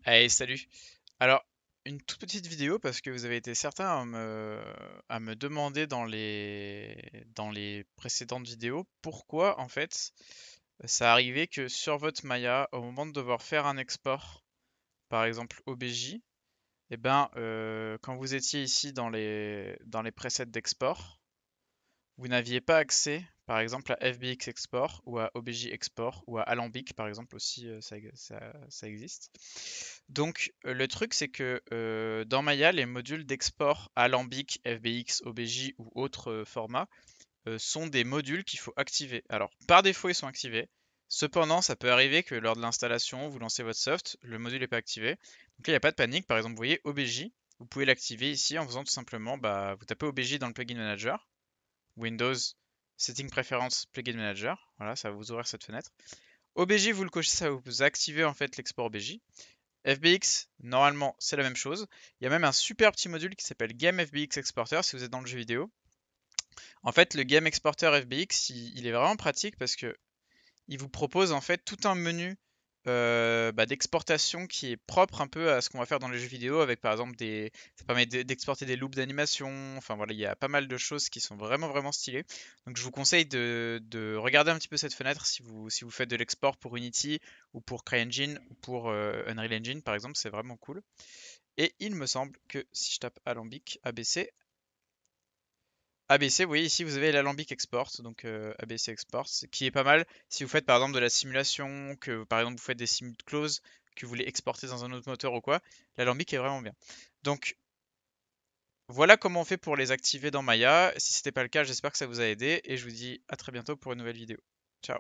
Allez, salut. Alors, une toute petite vidéo parce que vous avez été certains à me demander dans les précédentes vidéos pourquoi en fait ça arrivait que sur votre Maya, au moment de devoir faire un export, par exemple OBJ, et ben quand vous étiez ici dans les presets d'export, vous n'aviez pas accès, par exemple, à FBX Export ou à OBJ Export ou à Alembic, par exemple, aussi, ça existe. Donc, le truc, c'est que dans Maya, les modules d'export Alembic, FBX, OBJ ou autres formats sont des modules qu'il faut activer. Alors, par défaut, ils sont activés. Cependant, ça peut arriver que lors de l'installation, vous lancez votre soft, le module n'est pas activé. Donc là, il n'y a pas de panique. Par exemple, vous voyez OBJ, vous pouvez l'activer ici en faisant tout simplement, bah, vous tapez OBJ dans le plugin manager. Windows, Setting Preference, Plugin Manager. Voilà, ça va vous ouvrir cette fenêtre. OBJ, vous le cochez, ça vous activez en fait l'export OBJ. FBX, normalement, c'est la même chose. Il y a même un super petit module qui s'appelle Game FBX Exporter si vous êtes dans le jeu vidéo. En fait, le Game Exporter FBX, il est vraiment pratique parce que il vous propose en fait tout un menu d'exportation qui est propre un peu à ce qu'on va faire dans les jeux vidéo avec par exemple ça permet d'exporter des loops d'animation. Enfin voilà, il y a pas mal de choses qui sont vraiment stylées. Donc je vous conseille de regarder un petit peu cette fenêtre si vous faites de l'export pour Unity ou pour CryEngine ou pour Unreal Engine par exemple, c'est vraiment cool. Et il me semble que si je tape Alembic ABC, ABC, oui, ici vous avez l'Alembic Export, donc ABC Export, qui est pas mal si vous faites par exemple de la simulation, que par exemple vous faites des simules close, que vous voulez exporter dans un autre moteur ou quoi, l'Alembic est vraiment bien. Donc voilà comment on fait pour les activer dans Maya. Si c'était pas le cas, j'espère que ça vous a aidé et je vous dis à très bientôt pour une nouvelle vidéo. Ciao.